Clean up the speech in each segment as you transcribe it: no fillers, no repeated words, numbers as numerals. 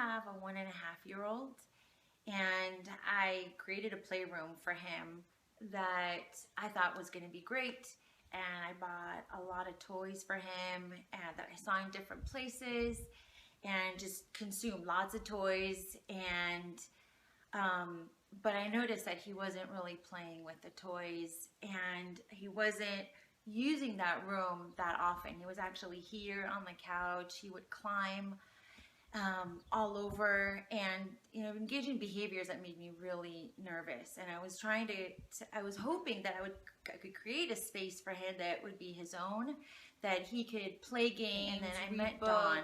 have a 1.5-year-old, and I created a playroom for him that I thought was going to be great. And I bought a lot of toys for him and that I saw in different places, and just consumed lots of toys. And but I noticed that he wasn't really playing with the toys, and he wasn't using that room that often. He was actually here on the couch. He would climb all over, and engaging behaviors that made me really nervous. And I was I was hoping that I could create a space for him that would be his own, that he could play games. And then I met Dawn,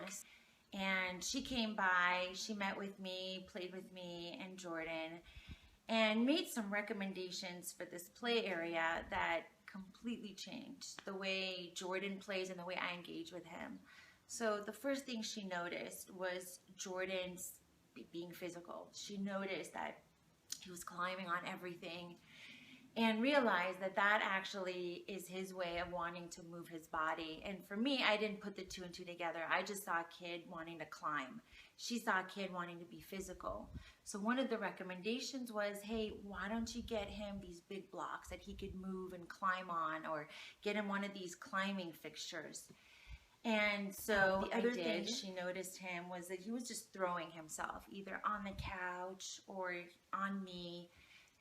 and she came by. She met with me, played with me and Jordan, and made some recommendations for this play area that completely changed the way Jordan plays and the way I engage with him. So the first thing she noticed was Jordan's being physical. She noticed that he was climbing on everything, and realized that that actually is his way of wanting to move his body. And for me, I didn't put the two and two together. I just saw a kid wanting to climb. She saw a kid wanting to be physical. So one of the recommendations was, hey, why don't you get him these big blocks that he could move and climb on, or get him one of these climbing fixtures. And so the other thing she noticed him was that he was just throwing himself either on the couch or on me.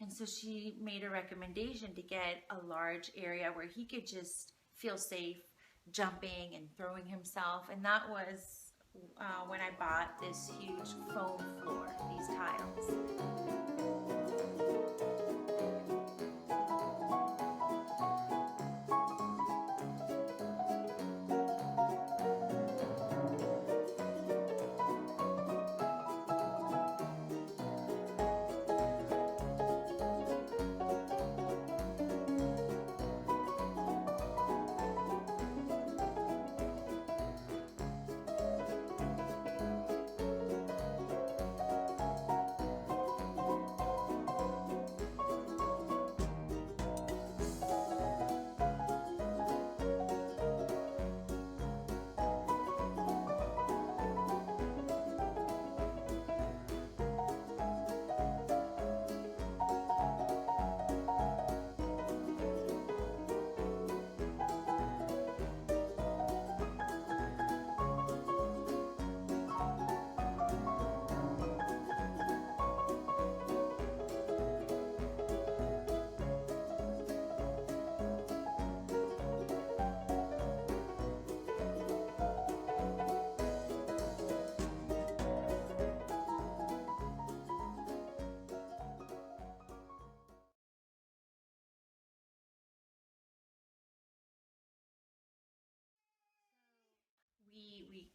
And so she made a recommendation to get a large area where he could just feel safe jumping and throwing himself. And that was when I bought this huge foam floor, these tiles.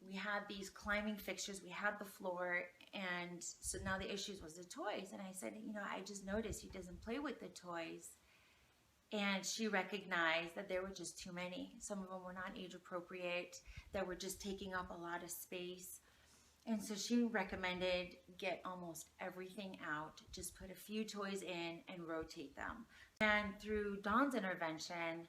We had these climbing fixtures, we had the floor, and so now the issues was the toys. And I said, I just noticed he doesn't play with the toys. And she recognized that there were just too many. Some of them were not age appropriate, that were just taking up a lot of space. And so she recommended get almost everything out, just put a few toys in and rotate them. And through Dawn's intervention,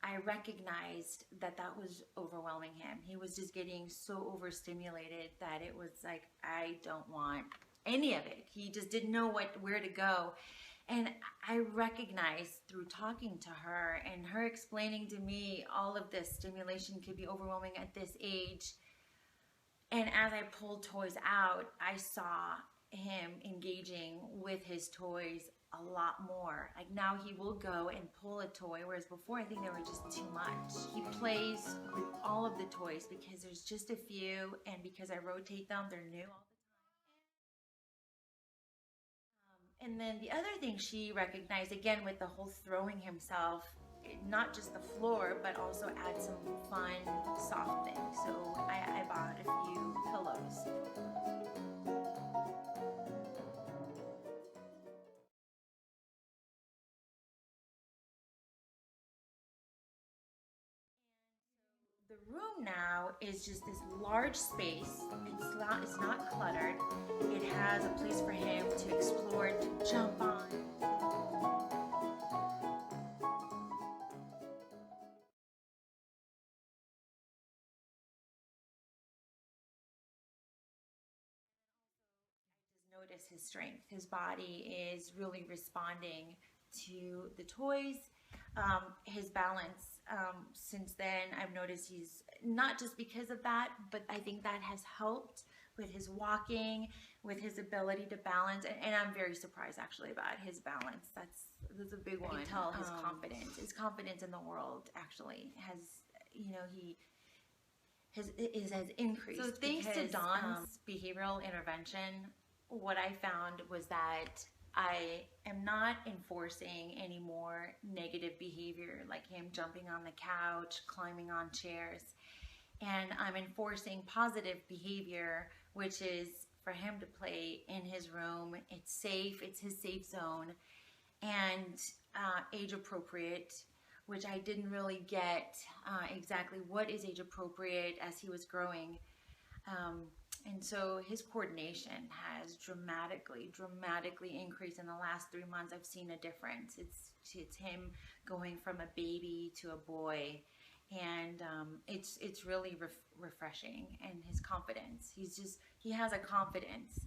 I recognized that that was overwhelming him. He was just getting so overstimulated that it was like, I don't want any of it. He just didn't know where to go. And I recognized through talking to her and her explaining to me all of this stimulation could be overwhelming at this age. And as I pulled toys out, I saw him engaging with his toys a lot more. Like now he will go and pull a toy, whereas before I think they were just too much. He plays with all of the toys because there's just a few, and because I rotate them, they're new all the time. And then the other thing she recognized, again with the whole throwing himself, not just the floor, but also add some fun, soft things. So I bought a few pillows. The room now is just this large space. It's not cluttered. It has a place for him to explore, to jump on. notice his strength. His body is really responding to the toys. His balance, since then, I've noticed he's, not just because of that, but I think that has helped with his walking, with his ability to balance. And I'm very surprised actually about his balance. That's a big one. I can tell his confidence in the world actually has, you know, he has increased. So thanks to Dawn's behavioral intervention, what I found was that I am not enforcing any more negative behavior, like him jumping on the couch, climbing on chairs. And I'm enforcing positive behavior, which is for him to play in his room. It's safe, it's his safe zone, and age appropriate, which I didn't really get exactly what is age appropriate as he was growing. And so his coordination has dramatically increased in the last 3 months. I've seen a difference. It's him going from a baby to a boy, and it's really refreshing. And his confidence, he has a confidence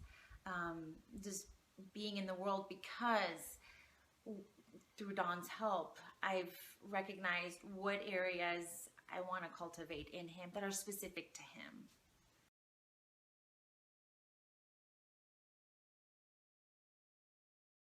just being in the world, because through Dawn's help, I've recognized what areas I want to cultivate in him that are specific to him.